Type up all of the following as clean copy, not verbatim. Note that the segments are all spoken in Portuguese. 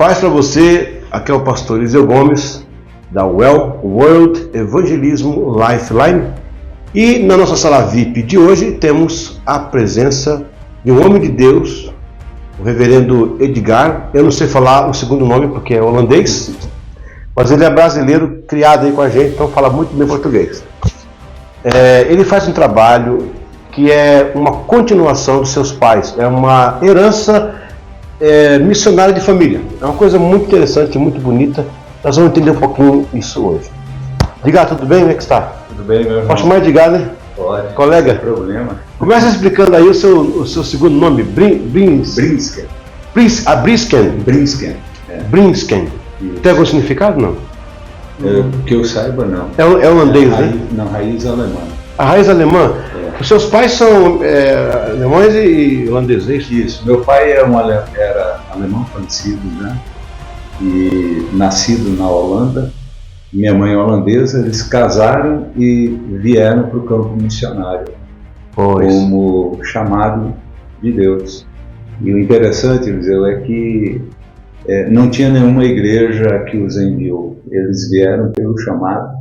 Paz para você, aqui é o pastor Eliseu Gomes, da Well World Evangelismo Lifeline. E na nossa sala VIP de hoje temos a presença de um homem de Deus, o reverendo Edgar. Eu não sei falar o segundo nome porque é holandês, mas ele é brasileiro, criado aí com a gente, então fala muito bem português. Ele faz um trabalho que é uma continuação dos seus pais, é uma herança missionária de família. É uma coisa muito interessante, muito bonita. Nós vamos entender um pouquinho isso hoje. Edgar, tudo bem? Como é que está? Tudo bem, meu irmão? Posso chamar Edgar, né? Pode. Colega? Sem problema. Começa explicando aí o seu segundo nome. Brinsken. Brinsken. Brinsken. Tem algum significado, não? Que eu saiba, não. É holandês, né? Não, raiz alemã. A raiz alemã? Os seus pais são alemães e holandeses? Isso. Meu pai era alemão falecido, né? E nascido na Holanda. Minha mãe é holandesa. Eles casaram e vieram para o campo missionário. Como chamado de Deus. E o interessante, Eliseu, é que não tinha nenhuma igreja que os enviou. Eles vieram pelo chamado.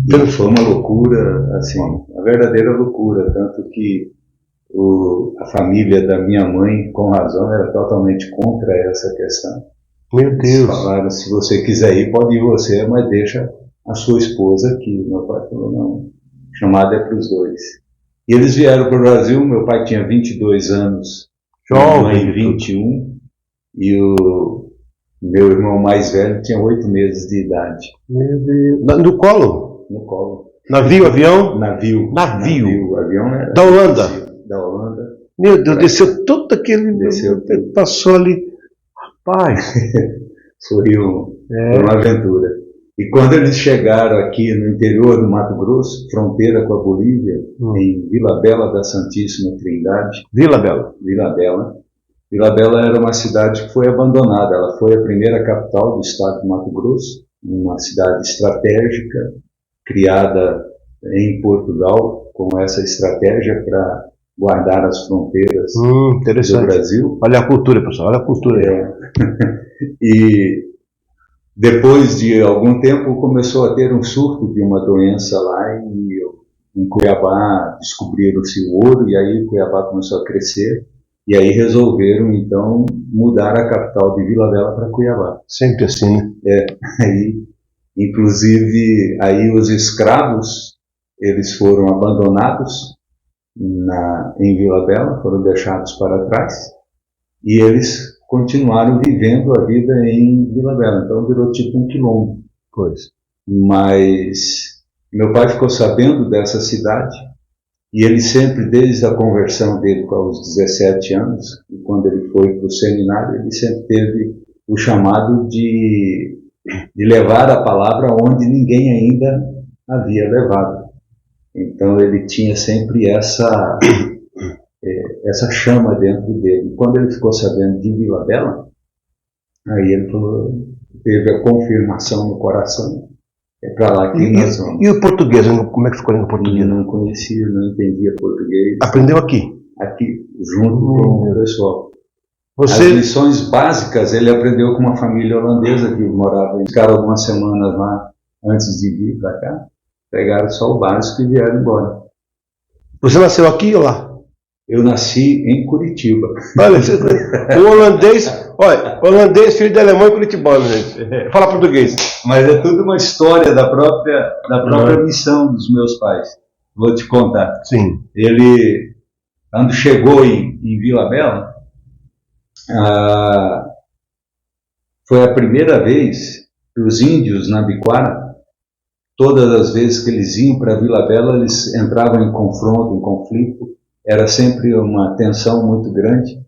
E foi uma loucura, assim, uma verdadeira loucura, tanto que a família da minha mãe, com razão, era totalmente contra essa questão. Meu Deus! Eles falaram, se você quiser ir, pode ir você, mas deixa a sua esposa aqui. Meu pai falou, não, o chamado é para os dois. E eles vieram para o Brasil. Meu pai tinha 22 anos, minha mãe 21, e o meu irmão mais velho tinha 8 meses de idade. Meu Deus! No colo? No colo. Navio, avião? Navio. O avião era da Holanda? Da Holanda. Meu Deus, desceu todo aquele... Passou ali. Rapaz! Foi uma aventura. E quando eles chegaram aqui no interior do Mato Grosso, fronteira com a Bolívia, em Vila Bela da Santíssima Trindade. Vila Bela. Vila Bela era uma cidade que foi abandonada. Ela foi a primeira capital do estado do Mato Grosso, uma cidade estratégica, criada em Portugal, com essa estratégia para guardar as fronteiras do Brasil. Olha a cultura, pessoal, olha a cultura. E depois de algum tempo começou a ter um surto de uma doença lá em Cuiabá, descobriram-se o ouro, e aí Cuiabá começou a crescer. E aí resolveram, então, mudar a capital de Vila Bela para Cuiabá. Sempre assim, né? Inclusive, aí os escravos, eles foram abandonados em Vila Bela, foram deixados para trás, e eles continuaram vivendo a vida em Vila Bela. Então, virou tipo um quilombo. Mas meu pai ficou sabendo dessa cidade, e ele sempre, desde a conversão dele aos 17 anos, e quando ele foi para o seminário, ele sempre teve o chamado de levar a palavra onde ninguém ainda havia levado. Então ele tinha sempre essa chama dentro dele. Quando ele ficou sabendo de Vila Bela, aí ele falou, teve a confirmação no coração. É para lá que nós vamos. E o português, como é que ficou no português? Eu não conhecia, não entendia português. Aprendeu aqui? Aqui, junto com o pessoal. Você... As lições básicas ele aprendeu com uma família holandesa que morava, ficaram algumas semanas lá antes de vir para cá, pegaram só o básico e vieram embora. Você nasceu aqui ou lá? Eu nasci em Curitiba. Olha, holandês, filho de alemão em Curitiba, gente. Fala português. Mas é tudo uma história da própria missão dos meus pais. Vou te contar. Sim. Ele, quando chegou em Vila Bela, foi a primeira vez que os índios na Biquara, todas as vezes que eles iam para Vila Bela, eles entravam em confronto, em conflito. Era sempre uma tensão muito grande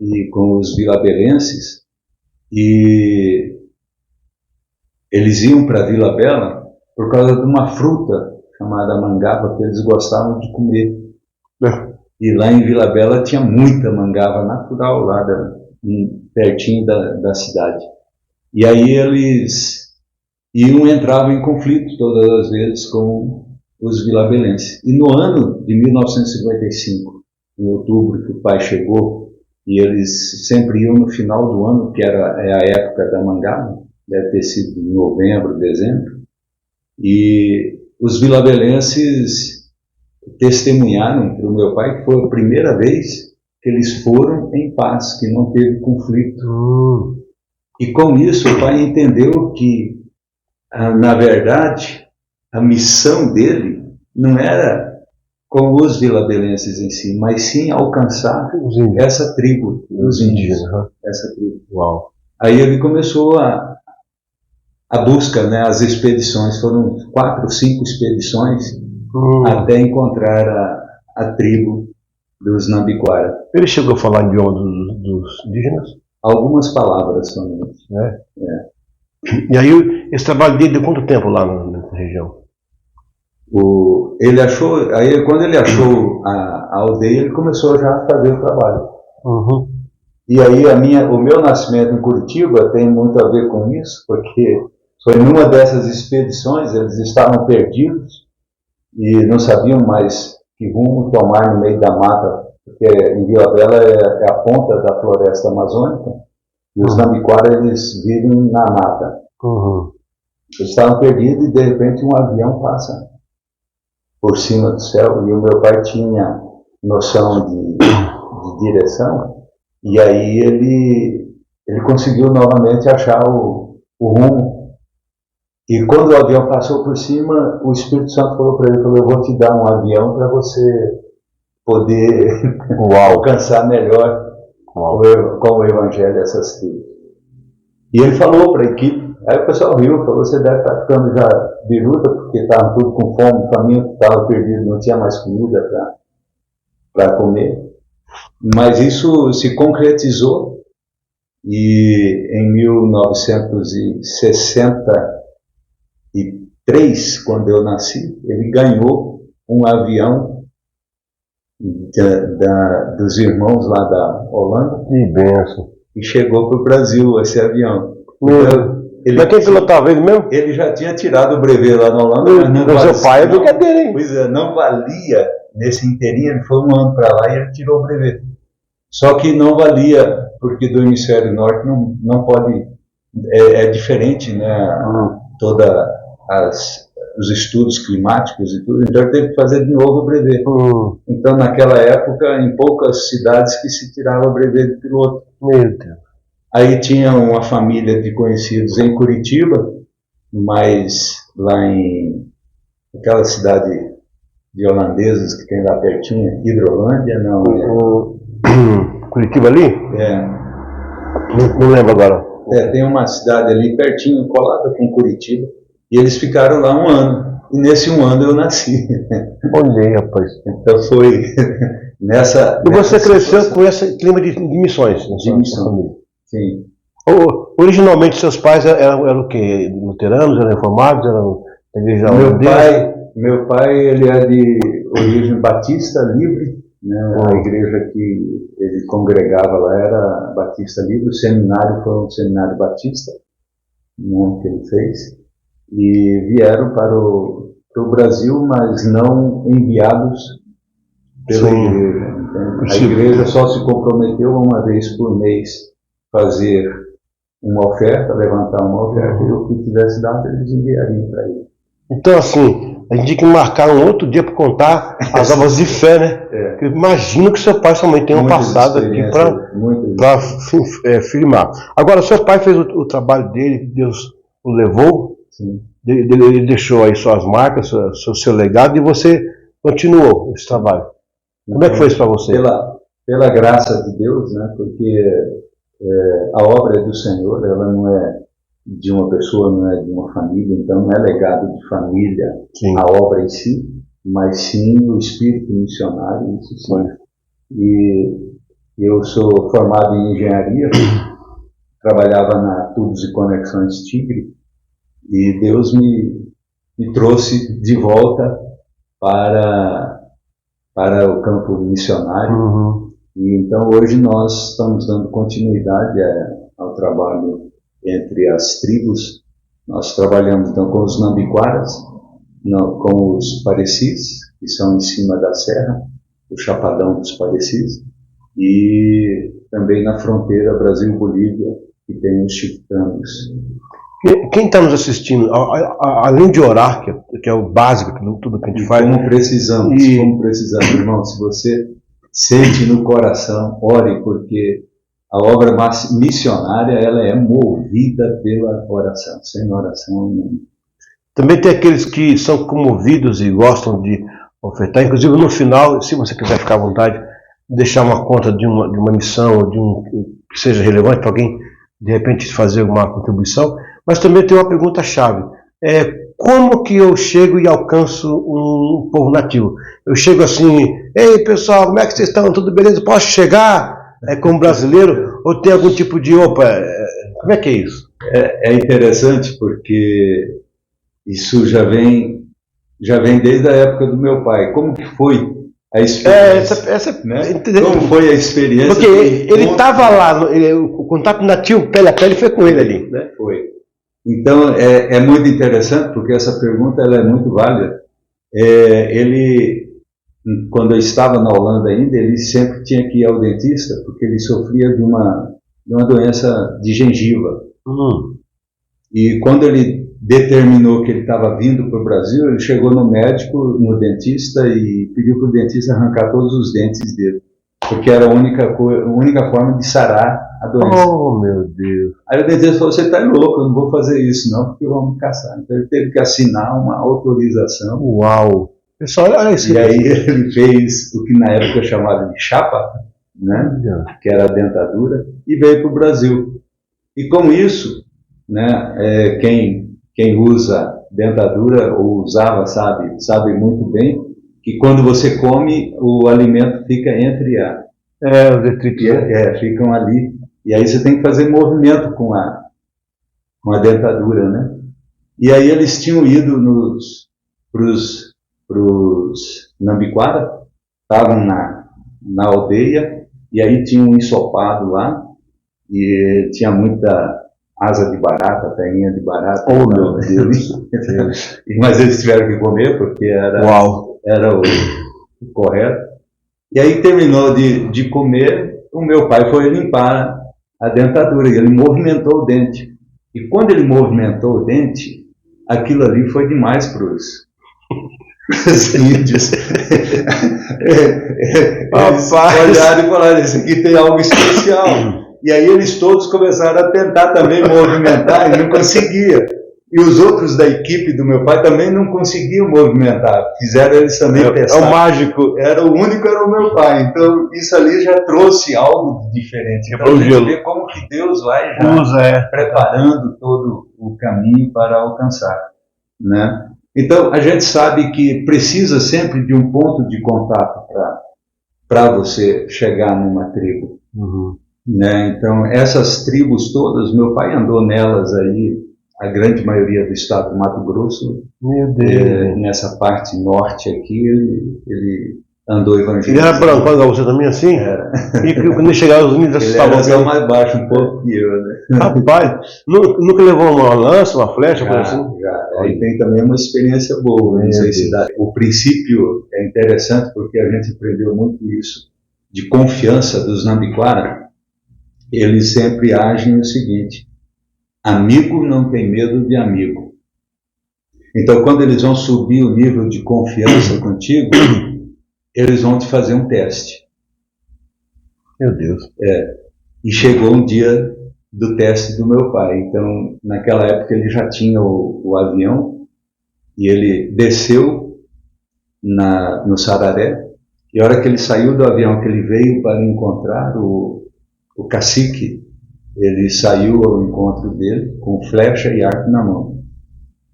e com os vilabelenses. E eles iam para Vila Bela por causa de uma fruta chamada mangaba que eles gostavam de comer. E lá em Vila Bela tinha muita mangava natural lá pertinho da cidade. E aí eles entravam em conflito todas as vezes com os vilabelenses. E no ano de 1955, em outubro, que o pai chegou e eles sempre iam no final do ano, que é a época da mangaba, deve ter sido em novembro, dezembro, e os vilabelenses testemunharam para o meu pai que foi a primeira vez que eles foram em paz, que não teve conflito. E com isso o pai entendeu que, na verdade, a missão dele não era com os vilabelenses em si, mas sim alcançar essa tribo, os índios, essa tribo. Uau. Aí ele começou a busca, né, as expedições, foram 4 ou 5 expedições até encontrar a tribo dos Nambiquara. Ele chegou a falar em idioma dos indígenas? Algumas palavras somente. E aí, esse trabalho dele deu quanto tempo lá nessa região? Ele achou, aí quando ele achou a aldeia, ele começou já a fazer o trabalho. E aí o meu nascimento em Curitiba tem muito a ver com isso, porque foi numa dessas expedições, eles estavam perdidos e não sabiam mais que rumo tomar no meio da mata, porque em Vila Bela é a ponta da floresta amazônica, e os Nambiquara, eles vivem na mata. Eles estavam perdidos e de repente um avião passa por cima do céu, e o meu pai tinha noção de direção, e aí ele conseguiu novamente achar o rumo. E quando o avião passou por cima, o Espírito Santo falou para ele, eu vou te dar um avião para você poder alcançar melhor com o Evangelho essas tribos. E ele falou para a equipe, aí o pessoal riu, falou, você deve estar ficando já biruta, porque estavam tudo com fome, faminto, estava perdido, não tinha mais comida para comer. Mas isso se concretizou e em 1963, quando eu nasci, ele ganhou um avião dos irmãos lá da Holanda. Que benção. E chegou para o Brasil esse avião. Mas quem pilotava ele mesmo? Ele já tinha tirado o brevet lá na Holanda. O seu pai é brincadeira, hein? Pois é, não valia nesse inteirinho, ele foi um ano para lá e ele tirou o brevet. Só que não valia, porque do hemisfério norte não pode, é diferente, né? Todos os estudos climáticos e tudo, então ele teve que fazer de novo o brevet. Então naquela época, em poucas cidades que se tirava o brevet de piloto. Meu Deus. Aí tinha uma família de conhecidos em Curitiba, mas lá em aquela cidade de holandeses que tem lá pertinho, Hidrolândia, não é? Curitiba ali? Não lembro agora. Tem uma cidade ali pertinho, colada com Curitiba, e eles ficaram lá um ano. E nesse um ano eu nasci. Olhei, rapaz. Então foi nessa. E você cresceu com esse clima de missões? De missão. Sim. Originalmente seus pais eram o quê? Luteranos, eram reformados, eram da igreja holandesa? Meu pai ele é de origem batista livre, né? A igreja que ele congregava lá era Batista Livre, o seminário foi um seminário batista, né, que ele fez, e vieram para o Brasil, mas não enviados pela igreja. A igreja só se comprometeu uma vez por mês fazer uma oferta, levantar uma oferta, e o que tivesse dado eles enviariam para ele. Então, assim, a gente tinha que marcar um outro dia para contar as obras de fé, né? Eu imagino que seu pai e sua mãe tenham passado aqui para firmar. Agora, seu pai fez o trabalho dele, Deus o levou, ele deixou aí suas marcas, seu legado, e você continuou esse trabalho. Como é que foi isso para você? Pela graça de Deus, né? Porque a obra é do Senhor, ela não é de uma pessoa, não é de uma família, então não é legado de família a obra em si, mas sim o espírito missionário, isso sim. E eu sou formado em engenharia, trabalhava na Tubos e Conexões Tigre, e Deus me trouxe de volta para o campo missionário. E então hoje nós estamos dando continuidade ao trabalho entre as tribos. Nós trabalhamos então com os Nambiquaras, com os Parecis, que são em cima da serra, o Chapadão dos Parecis, e também na fronteira Brasil-Bolívia, que tem os chicanos. Quem está nos assistindo, além de orar, que é o básico de tudo que a gente faz. Como precisamos, irmão, se você sente no coração, ore, porque a obra missionária, ela é movida pela oração, sem oração não. Também tem aqueles que são comovidos e gostam de ofertar, inclusive no final, se você quiser ficar à vontade, deixar uma conta de uma missão, ou que seja relevante para alguém, de repente, fazer uma contribuição. Mas também tem uma pergunta-chave. Como que eu chego e alcanço um povo nativo? Eu chego assim, ei pessoal, como é que vocês estão? Tudo beleza? Posso chegar como brasileiro? Ou tem algum tipo de, como é que é isso? É interessante porque isso já vem desde a época do meu pai. Como que foi a experiência? Né? Como foi a experiência? Porque ele estava lá, o contato nativo, pele a pele, foi com ele ali. Né? Foi. Então, é muito interessante, porque essa pergunta ela é muito válida. Quando eu estava na Holanda ainda, ele sempre tinha que ir ao dentista, porque ele sofria de uma doença de gengiva. E quando ele determinou que ele estava vindo para o Brasil, ele chegou no médico, no dentista, e pediu para o dentista arrancar todos os dentes dele, porque era a única forma de sarar a doença. Oh, meu Deus. Aí o dentista falou, você está louco, eu não vou fazer isso não, porque vão me caçar. Então ele teve que assinar uma autorização. Uau! Pessoal, olha isso. E aí ele fez o que na época chamava de chapa, né? Que era a dentadura, e veio para o Brasil. E com isso, né, quem usa dentadura ou usava sabe muito bem que quando você come, o alimento fica entre os detritos. Ficam ali. E aí você tem que fazer movimento com a dentadura, né? E aí eles tinham ido pros Nambiquara, estavam na aldeia, e aí tinha um ensopado lá, e tinha muita asa de barata, tainha de barata. Oh, meu Deus. Mas eles tiveram que comer, porque era o correto. E aí terminou de comer, o meu pai foi limpar a dentadura, e ele movimentou o dente. E quando ele movimentou o dente, aquilo ali foi demais para os índios. Eles olharam e falaram, esse aqui tem algo especial. E aí eles todos começaram a tentar também movimentar, e não conseguia. E os outros da equipe do meu pai também não conseguiam movimentar. Fizeram eles também testar. É o mágico. O único era o meu pai. Então isso ali já trouxe algo diferente. Então a gente vê como que Deus vai já preparando todo o caminho para alcançar, né? Então a gente sabe que precisa sempre de um ponto de contato para você chegar numa tribo. Né? Então essas tribos todas, meu pai andou nelas aí, a grande maioria do estado do Mato Grosso. Meu Deus. Nessa parte norte aqui, ele andou evangelizando. Ele era branco, igual você também assim? Era. E quando ele chegava aos Unidos, ele era só mais baixo um pouco que eu, né? Rapaz, nunca levou uma lança, uma flecha, coisa assim? Já. Aí tem também uma experiência boa. Não sei se dá. O princípio é interessante porque a gente aprendeu muito isso, de confiança dos Nambiquara. Eles sempre agem o seguinte: amigo não tem medo de amigo. Então, quando eles vão subir o nível de confiança contigo, eles vão te fazer um teste. Meu Deus. E chegou um dia do teste do meu pai. Então, naquela época, ele já tinha o avião, e ele desceu no Sararé, e a hora que ele saiu do avião, que ele veio para encontrar o cacique, ele saiu ao encontro dele com flecha e arco na mão.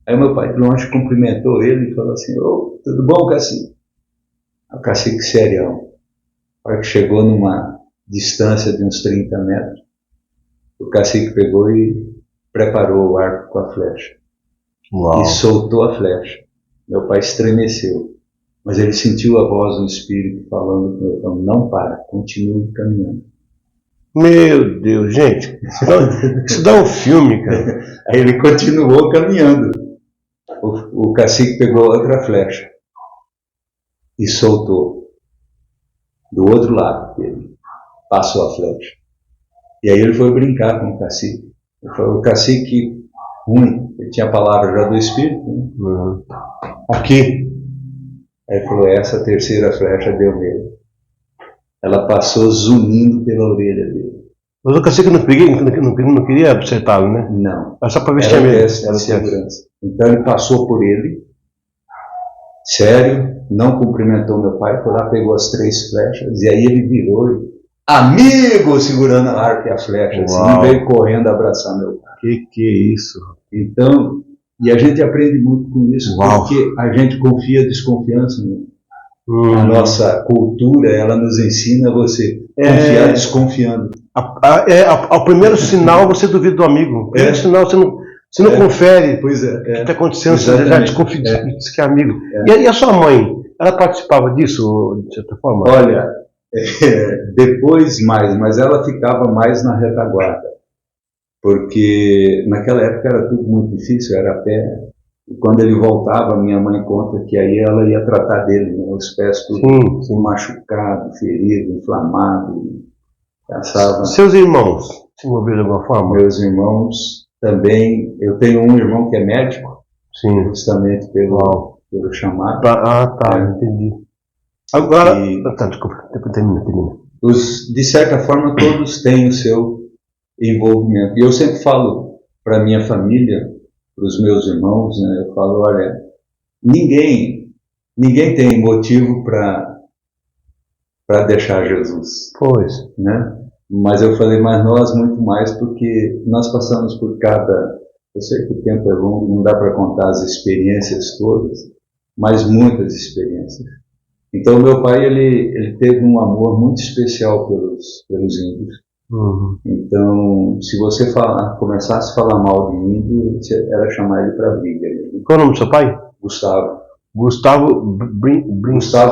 Aí meu pai de longe cumprimentou ele e falou assim: tudo bom, cacique? O cacique serião. A hora que chegou numa distância de uns 30 metros, o cacique pegou e preparou o arco com a flecha. Uau. E soltou a flecha. Meu pai estremeceu, mas ele sentiu a voz do Espírito falando com ele: então, não para, continue caminhando. Meu Deus, gente, isso dá um filme, cara. Aí ele continuou caminhando. O cacique pegou outra flecha e soltou do outro lado dele. Passou a flecha. E aí ele foi brincar com o cacique. Ele falou, o cacique ruim, ele tinha a palavra já do Espírito, né? Uhum. Aqui. Aí ele falou, essa terceira flecha deu nele. Ela passou zunindo pela orelha dele. Mas o cacique não queria acertá-lo, né? Não. Era só para Era vestir teste de segurança. Então ele passou por ele, sério, não cumprimentou meu pai, foi lá, pegou as 3 flechas, e aí ele virou, amigo, segurando a arco e a flecha, assim, veio correndo abraçar meu pai. Que é isso? Então, e a gente aprende muito com isso, porque a gente confia desconfiança, né? A nossa cultura, ela nos ensina a você confiar desconfiando. Ao primeiro sinal você duvida do amigo. Ao primeiro sinal você não confere o que está acontecendo, você já desconfia, diz que é amigo. E a sua mãe, ela participava disso, de certa forma? Olha, depois mais, mas ela ficava mais na retaguarda. Porque naquela época era tudo muito difícil, era a pé. E quando ele voltava, minha mãe conta que aí ela ia tratar dele, né? Os pés tudo machucado, ferido, inflamado, caçava. Seus irmãos se envolveram de alguma forma? Meus irmãos também. Eu tenho um irmão que é médico, justamente pelo chamado. Entendi. Agora, desculpa, termina. De certa forma, todos têm o seu envolvimento. E eu sempre falo para minha família, para os meus irmãos, né, eu falo, olha, ninguém tem motivo para deixar Jesus. Pois. Né? Mas eu falei, mas nós muito mais, porque nós passamos por eu sei que o tempo é longo, não dá para contar as experiências todas, mas muitas experiências. Então meu pai, ele teve um amor muito especial pelos índios. Uhum. Então, se você começasse a falar mal de índio, era chamar ele para briga. Qual é o nome do seu pai? Gustavo. Gustavo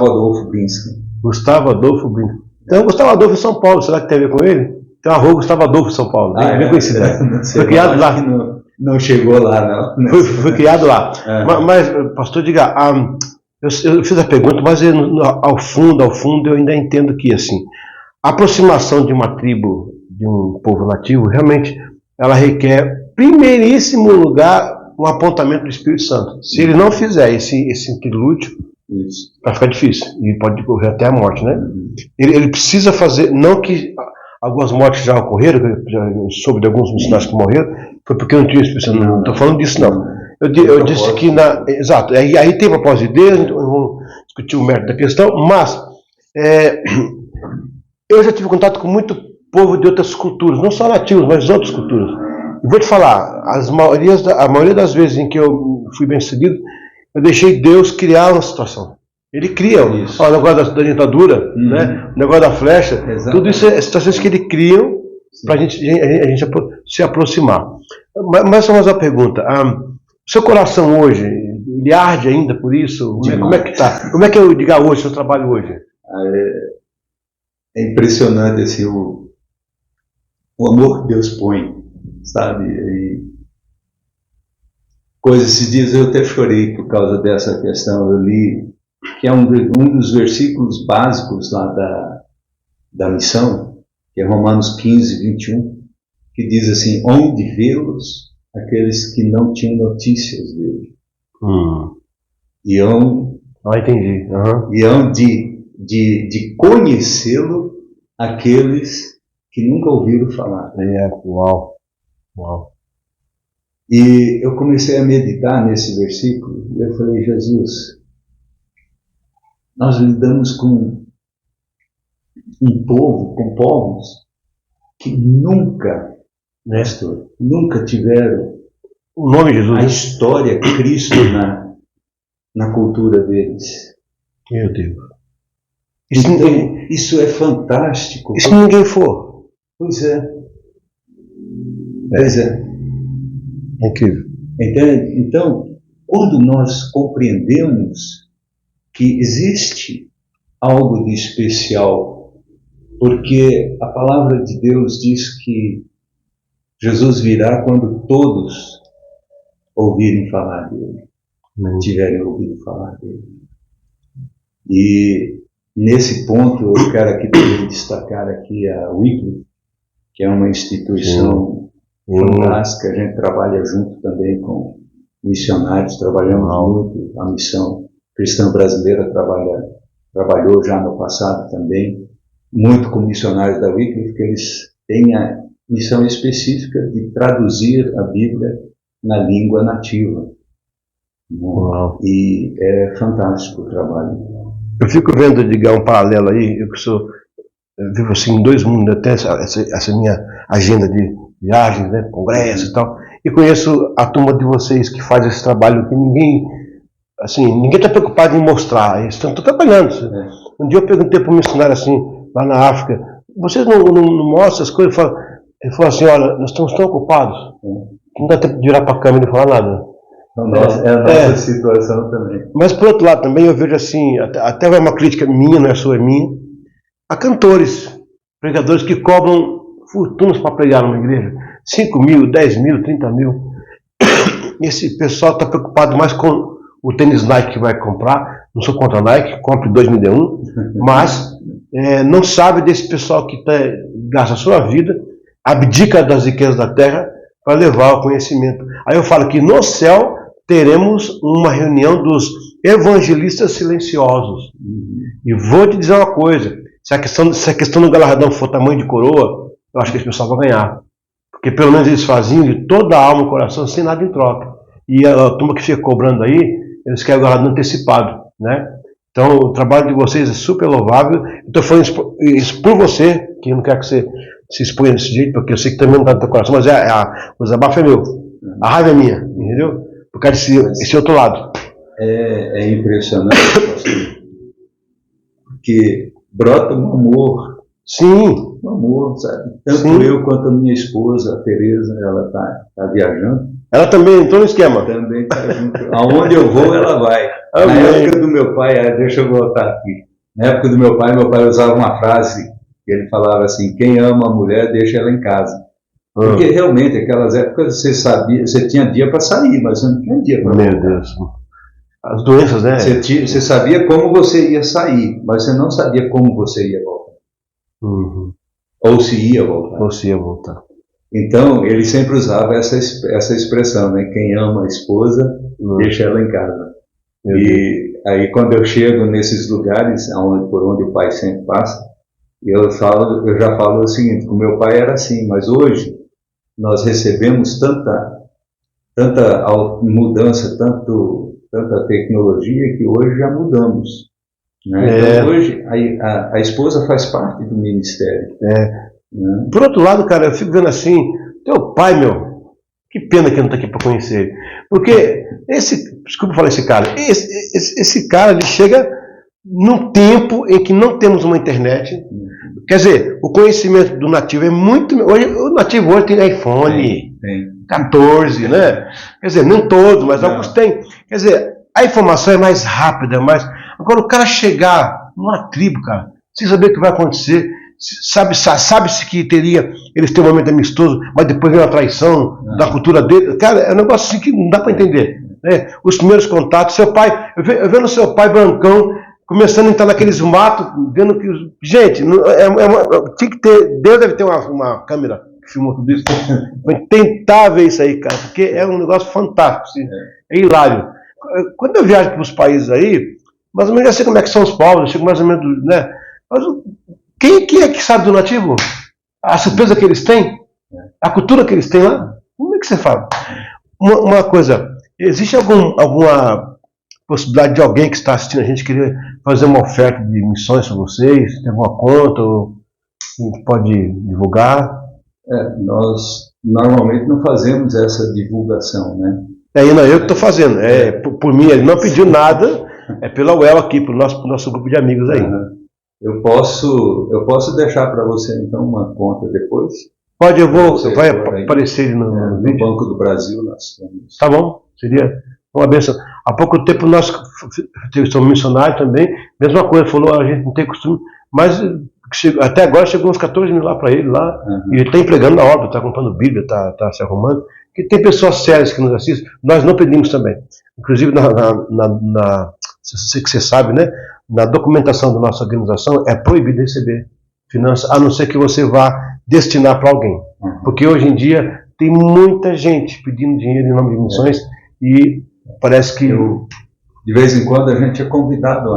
Adolfo Brinsky. Gustavo Adolfo Brinsky. Então, Gustavo Adolfo em São Paulo, será que tem a ver com ele? Tem uma rua Gustavo Adolfo em São Paulo, bem conhecida. Foi criado lá. Não chegou lá, não. Foi criado lá. Mas, pastor, diga, eu fiz a pergunta, mas ao fundo eu ainda entendo que, assim, a aproximação de uma tribo, de um povo nativo, realmente, ela requer, primeiríssimo lugar, um apontamento do Espírito Santo. Se ele não fizer esse interlúdio, vai ficar difícil, e pode correr até a morte, né? Ele precisa fazer, não que algumas mortes já ocorreram, já soube de alguns missionários que morreram, foi porque não tinha Espírito Santo, não estou falando disso, não. Eu disse que, exato, aí tem propósito de Deus, vamos discutir o mérito da questão, mas eu já tive contato com muito povo de outras culturas, não só nativos, mas de outras culturas. E vou te falar, a maioria das vezes em que eu fui bem sucedido, eu deixei Deus criar uma situação. Ele cria o negócio da dentadura, né? O negócio da flecha, tudo isso é situações que ele cria para a gente se aproximar. Mas só mais uma pergunta. Seu coração hoje, ele arde ainda por isso? Como é que está? Como é que eu diga hoje, seu trabalho hoje? É impressionante assim, o amor que Deus põe, sabe? Esses dias eu até chorei por causa dessa questão. Eu li que é um dos versículos básicos lá da missão, que é Romanos 15, 21, que diz assim, onde vê-los aqueles que não tinham notícias dele. E entendi. E hão de conhecê-lo aqueles que nunca ouviram falar. Uau. E eu comecei a meditar nesse versículo e eu falei, Jesus, nós lidamos com com povos que nunca, pastor, nunca tiveram o nome de Jesus, a história Cristo na cultura deles. Meu Deus. Isso é fantástico. E se ninguém for? Pois é. Incrível. Entende? Então, quando nós compreendemos que existe algo de especial, porque a palavra de Deus diz que Jesus virá quando todos ouvirem falar dele, tiverem ouvido falar dele. E nesse ponto eu quero aqui também destacar aqui a Wycliffe, que é uma instituição fantástica. A gente trabalha junto também com missionários, trabalhamos muito. A Missão Cristã Brasileira trabalhou já no passado também, muito com missionários da Wycliffe, porque eles têm a missão específica de traduzir a Bíblia na língua nativa. E é fantástico o trabalho. Eu fico vendo, Edgar, um paralelo aí. Eu vivo assim em dois mundos, até essa minha agenda de viagens, né, congresso e tal, e conheço a turma de vocês que faz esse trabalho que ninguém está preocupado em mostrar. Eles estão trabalhando. Um dia eu perguntei para um missionário assim, lá na África, vocês não mostram as coisas? Ele falou assim, olha, nós estamos tão ocupados, não dá tempo de virar para a câmera e falar nada. É a nossa situação também. Mas por outro lado também eu vejo assim, até vai uma crítica minha, não é sua, é minha, a cantores, pregadores que cobram fortunas para pregar numa igreja, 5 mil, 10 mil, 30 mil. Esse pessoal está preocupado mais com o tênis Nike que vai comprar. Não sou contra a Nike, compre 2 me dê um, mas não sabe desse pessoal que gasta a sua vida, abdica das riquezas da terra para levar o conhecimento. Aí eu falo que no céu teremos uma reunião dos evangelistas silenciosos. E vou te dizer uma coisa, se a questão do galardão for tamanho de coroa, eu acho que esse pessoal vai ganhar. Porque pelo menos eles faziam de toda a alma e coração sem nada em troca. E a turma que fica cobrando aí, eles querem o galardão antecipado, né? Então o trabalho de vocês é super louvável. Eu estou falando isso por você, que eu não quero que você se exponha desse jeito, porque eu sei que também não está no teu coração, mas o desabafo é meu. A raiva é minha, entendeu? Por causa desse outro lado. É impressionante, porque brota um amor. Sim. Um amor, sabe? Tanto eu quanto a minha esposa, a Tereza, ela tá viajando. Ela também entrou no esquema? Também está junto. Aonde eu vou, ela vai. Amém. Na época do meu pai, deixa eu voltar aqui. Na época do meu pai usava uma frase, que ele falava assim, quem ama a mulher, deixa ela em casa. Porque realmente, aquelas épocas, você tinha dia para sair, mas você não tinha dia para voltar. Meu Deus. As doenças, né? Você sabia como você ia sair, mas você não sabia como você ia voltar. Ou se ia voltar. Então, ele sempre usava essa expressão, né? Quem ama a esposa, deixa ela em casa. E aí, quando eu chego nesses lugares por onde o pai sempre passa, eu já falo o seguinte, o meu pai era assim, mas hoje nós recebemos tanta mudança, tanta tecnologia, que hoje já mudamos. Né? Então, hoje a esposa faz parte do ministério. Né? Por outro lado, cara, eu fico vendo assim, teu pai, que pena que não está aqui para conhecer. Porque desculpa falar esse cara, esse cara, ele chega num tempo em que não temos uma internet. Quer dizer, o conhecimento do nativo é muito... o nativo hoje tem iPhone 14, né? Quer dizer, não todos, mas alguns têm. Quer dizer, a informação é mais rápida, Agora, o cara chegar numa tribo, cara, sem saber o que vai acontecer, sabe-se que eles têm um momento amistoso, mas depois vem uma traição da cultura dele. Cara, é um negócio assim que não dá para entender. Né? Os primeiros contatos, seu pai, eu vendo seu pai brancão, começando a entrar naqueles matos, vendo que... Gente, tinha que ter... Deus deve ter uma câmera que filmou tudo isso. Mas tentar ver isso aí, cara, porque é um negócio fantástico. Assim, é hilário. Quando eu viajo para os países aí, mais ou menos já sei como é que são os povos, eu chego mais ou menos... Né? Mas quem é que sabe do nativo? A surpresa que eles têm? A cultura que eles têm lá? Como é que você fala? Uma coisa, existe alguma possibilidade de alguém que está assistindo a gente querer fazer uma oferta de missões para vocês? Tem alguma conta? Ou pode divulgar? Nós normalmente não fazemos essa divulgação, né? Eu que estou fazendo. Por mim, ele não pediu nada, é pela UEL aqui, para o nosso grupo de amigos aí. Eu posso deixar para você então uma conta depois? Pode, vai aparecer no vídeo. No Banco do Brasil nós temos. Tá bom, seria uma benção. Há pouco tempo nós somos missionários também, mesma coisa, falou, a gente não tem costume, mas até agora chegou uns 14 mil lá para ele, lá, e ele está empregando na obra, está comprando Bíblia, está se arrumando, que tem pessoas sérias que nos assistem, nós não pedimos também. Inclusive, sei que você sabe, né? Na documentação da nossa organização é proibido receber finanças, a não ser que você vá destinar para alguém. Porque hoje em dia tem muita gente pedindo dinheiro em nome de missões e parece que... De vez em quando a gente é convidado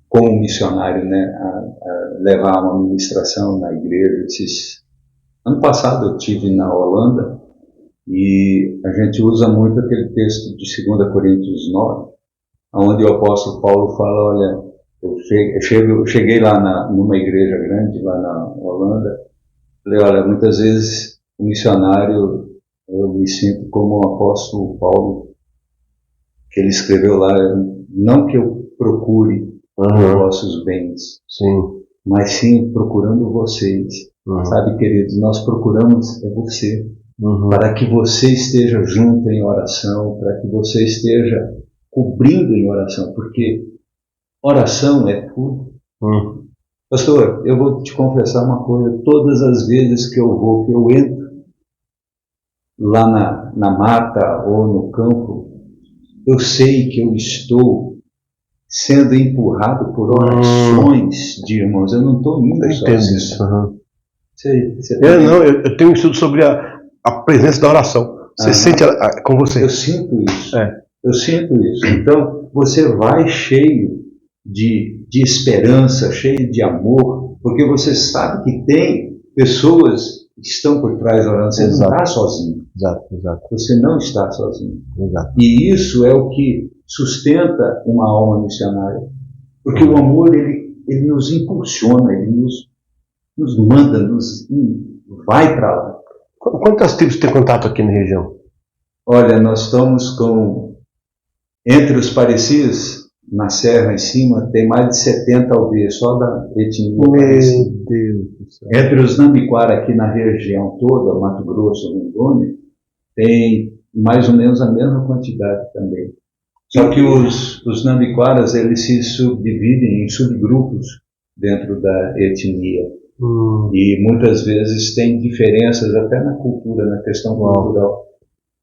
como missionário, né, a levar uma ministração na igreja. Ano passado eu estive na Holanda e a gente usa muito aquele texto de 2 Coríntios 9, onde o apóstolo Paulo fala, olha, eu cheguei lá numa igreja grande, lá na Holanda, falei, olha, muitas vezes o missionário, eu me sinto como o apóstolo Paulo, que ele escreveu lá, não que eu procure os vossos bens, mas sim procurando vocês. Sabe, queridos, nós procuramos você, para que você esteja junto em oração, para que você esteja cobrindo em oração, porque oração é tudo. Pastor, eu vou te confessar uma coisa, todas as vezes que eu entro lá na mata ou no campo, eu sei que eu estou sendo empurrado por orações de irmãos. Eu não estou indo eu sozinho. entendo isso. Eu tenho um estudo sobre a presença da oração. Você sente com você? Eu sinto isso. Eu sinto isso. Então, você vai cheio de esperança, cheio de amor, porque você sabe que tem pessoas que estão por trás orando. Você não está sozinho. Exato. Você não está sozinho. Exato. E isso é o que sustenta uma alma missionária. Porque o amor, ele nos impulsiona, ele nos manda, vai para lá. Quantas tribos tem contato aqui na região? Olha, nós estamos entre os parecidos, na serra em cima, tem mais de 70 aldeias, só da etnia parecida. Meu Deus do céu. Entre os Nambiquara aqui na região toda, Mato Grosso, Rondônia, tem mais ou menos a mesma quantidade também. Só que os Nambiquaras, eles se subdividem em subgrupos dentro da etnia. E muitas vezes tem diferenças até na cultura, na questão cultural.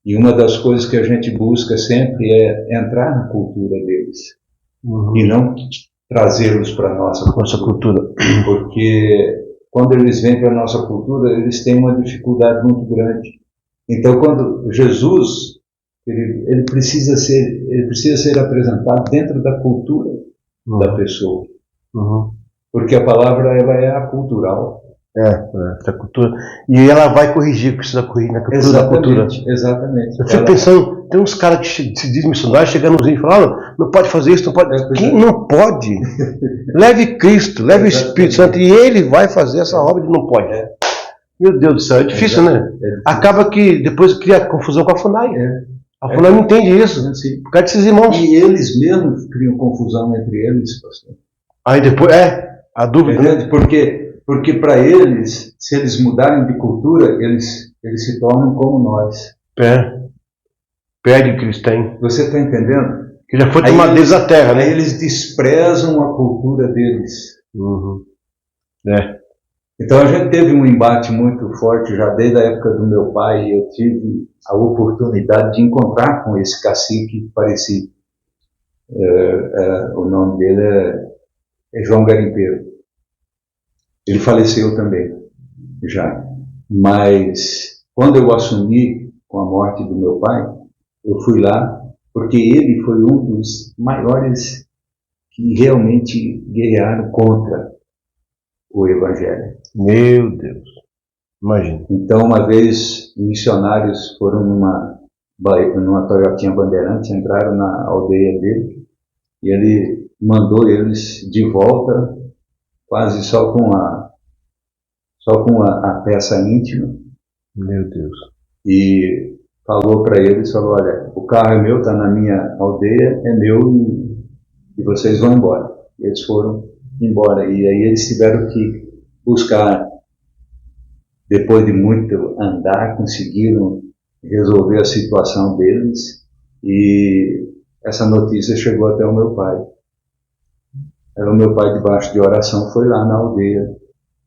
E uma das coisas que a gente busca sempre é entrar na cultura deles. E não trazê-los para a nossa cultura. Porque quando eles vêm para a nossa cultura, eles têm uma dificuldade muito grande. Então, quando Jesus, ele precisa ser apresentado dentro da cultura da pessoa. Porque a palavra, ela é acultural. Essa cultura. E ela vai corrigir o que precisa corrigir na cultura da cultura. Exatamente. Eu fico pensando, tem uns caras que se dizem missionários, chegando nos e falam, não pode fazer isso, não pode. Quem não pode? Leve Cristo, leve o Espírito Santo, e ele vai fazer essa obra e não pode. Meu Deus do céu, é difícil, né? Acaba que depois cria confusão com a FUNAI. A FUNAI não entende isso, por causa desses irmãos. E eles mesmos criam confusão entre eles, pastor. Aí depois, a dúvida. Porque para eles, se eles mudarem de cultura, eles se tornam como nós. Perde o que eles têm. Você está entendendo? Que já foi tomado deles a terra, né? Aí eles desprezam a cultura deles. Então a gente teve um embate muito forte já desde a época do meu pai. Eu tive a oportunidade de encontrar com esse cacique parecido. O nome dele é João Garimpeiro. Ele faleceu também, já. Mas, quando eu assumi com a morte do meu pai, eu fui lá, porque ele foi um dos maiores que realmente guerrearam contra o Evangelho. Meu Deus, imagina. Então, uma vez, missionários foram numa Toyotinha Bandeirante, entraram na aldeia dele, e ele mandou eles de volta, quase só com a peça íntima. Meu Deus. E falou para eles, olha, o carro é meu, está na minha aldeia, é meu e vocês vão embora. E eles foram embora. E aí eles tiveram que buscar, depois de muito andar, conseguiram resolver a situação deles. E essa notícia chegou até o meu pai. Aí o meu pai, debaixo de oração, foi lá na aldeia,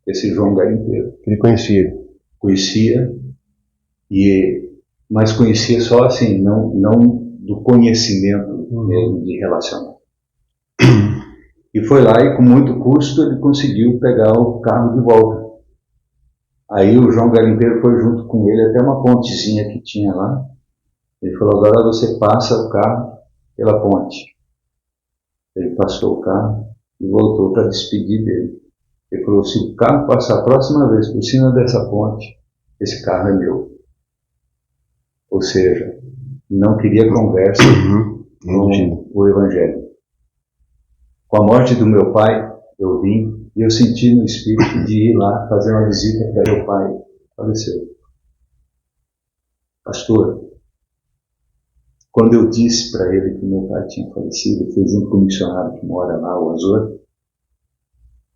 esse João Garimpeiro. Ele conhecia? Conhecia, mas conhecia só assim, não do conhecimento mesmo de relacionamento. E foi lá e com muito custo ele conseguiu pegar o carro de volta. Aí o João Garimpeiro foi junto com ele até uma pontezinha que tinha lá. Ele falou, agora você passa o carro pela ponte. Ele passou o carro e voltou para despedir dele. Ele falou, se o carro passar a próxima vez por cima dessa ponte, esse carro é meu. Ou seja, não queria conversa com o Evangelho. Com a morte do meu pai, eu vim e eu senti no espírito de ir lá fazer uma visita para meu pai. Faleceu. Pastor, quando eu disse para ele que meu pai tinha falecido, eu fui junto com o missionário que mora lá, o Azor.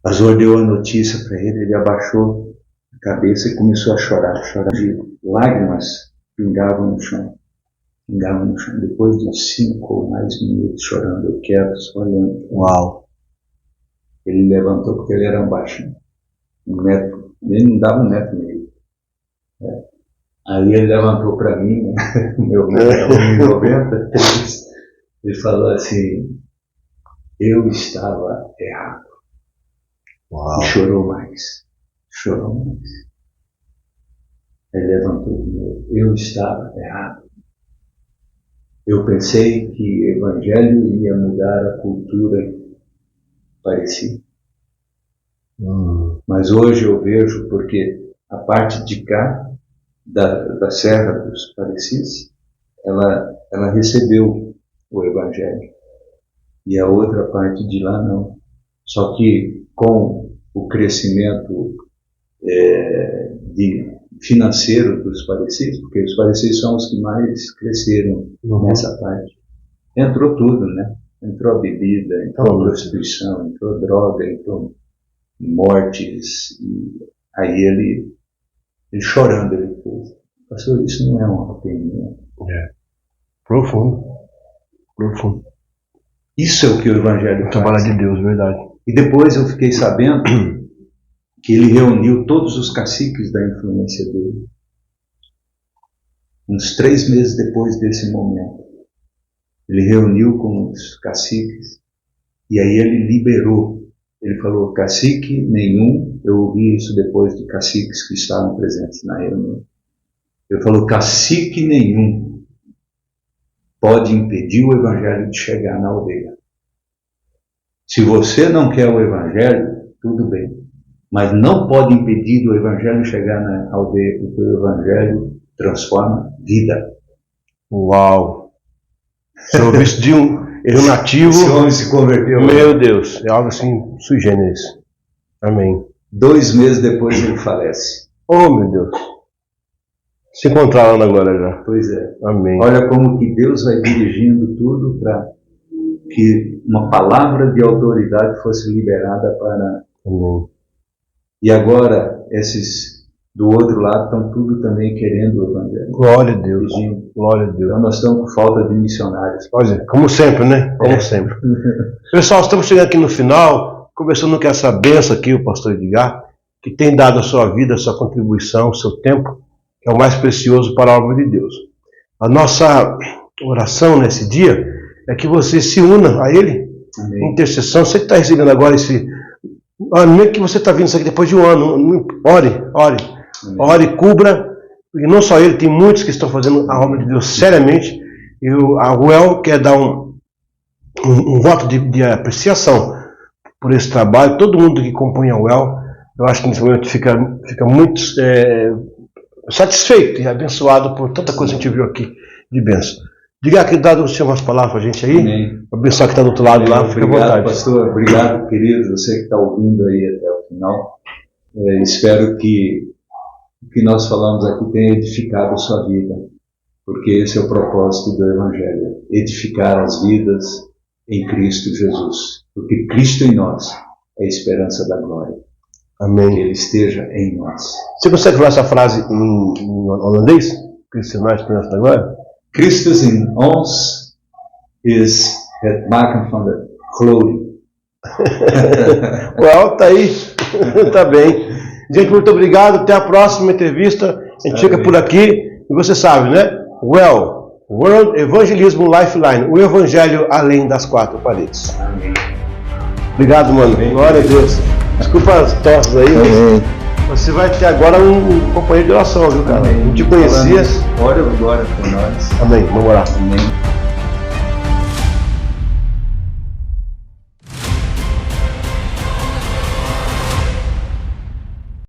O Azor deu a notícia para ele, ele abaixou a cabeça e começou a chorar de lágrimas pingavam no chão. Depois de 5 ou mais minutos chorando, eu quieto, só olhando. Uau! Ele levantou porque ele era um baixinho. 1 metro, ele não dava 1,5 metros. Aí ele levantou para mim, meu metro 1,90 m, ele falou assim, eu estava errado. Uau. E chorou mais. Ele levantou de novo, eu estava errado. Eu pensei que o Evangelho ia mudar a cultura parecida. Mas hoje eu vejo porque a parte de cá, da Serra dos Parecis, ela recebeu o Evangelho. E a outra parte de lá não. Só que com o crescimento financeiro dos Parecis, porque os Parecis são os que mais cresceram nessa parte, entrou tudo, né? Entrou a bebida, entrou a prostituição, entrou droga, entrou mortes. E aí ele chorando, ele fez, pastor, isso não é um arrependimento. Profundo. Isso é o que o Evangelho faz. Trabalho de Deus, verdade. E depois eu fiquei sabendo que ele reuniu todos os caciques da influência dele. Uns 3 meses depois desse momento, ele reuniu com os caciques e aí ele liberou. Ele falou, cacique nenhum, eu ouvi isso depois de caciques que estavam presentes na reunião. Ele falou, cacique nenhum pode impedir o Evangelho de chegar na aldeia. Se você não quer o Evangelho, tudo bem. Mas não pode impedir o Evangelho chegar na aldeia, porque o Evangelho transforma vida. Uau! Se eu ouvisse de um nativo... Esse homem se converteu. Meu Deus, é algo assim, sui generis. Amém. 2 meses depois ele falece. Oh, meu Deus. Se encontraram agora já. Pois é. Amém. Olha como que Deus vai dirigindo tudo para que uma palavra de autoridade fosse liberada para... Amém. E agora, esses do outro lado estão tudo também querendo o Evangelho. Glória a Deus. Pedindo. Glória a Deus. Então nós estamos com falta de missionários. Olha, como sempre, né? Como sempre. Pessoal, estamos chegando aqui no final, conversando com essa benção aqui, o pastor Edgar, que tem dado a sua vida, a sua contribuição, o seu tempo, que é o mais precioso para a obra de Deus. A nossa oração nesse dia é que você se una a Ele. Amém. Intercessão. Você que está recebendo agora esse... Nem que você está vindo isso aqui depois de um ano, ore, cubra, porque não só ele, tem muitos que estão fazendo a obra de Deus seriamente, e a UEL quer dar um voto de apreciação por esse trabalho. Todo mundo que compõe a UEL, eu acho que nesse momento fica muito satisfeito e abençoado por tanta coisa que a gente viu aqui de bênção. Diga aqui, dado o senhor umas palavras para a gente aí. Amém. Abençoar que está do outro lado lá, fica à vontade. Pastor, obrigado, querido, você que está ouvindo aí até o final. Espero que o que nós falamos aqui tenha edificado a sua vida, porque esse é o propósito do Evangelho, edificar as vidas em Cristo Jesus, porque Cristo em nós é a esperança da glória. Amém. Que Ele esteja em nós. Você consegue falar essa frase em holandês? Cristo em nós, esperança da glória? Christus in ons is het maken van de glorie. Uau, tá aí. Tá bem. Gente, muito obrigado. Até a próxima entrevista. A gente fica por aqui. E você sabe, né? Well, World Evangelismo Lifeline. O Evangelho além das 4 paredes. Amém. Obrigado, mano. Amém. Glória a Deus. Desculpa as tosses aí. Amém. Você vai ter agora um companheiro de oração, viu, cara? Amém. Não te conhecia. Ora agora por nós. Amém. Vamos orar. Amém.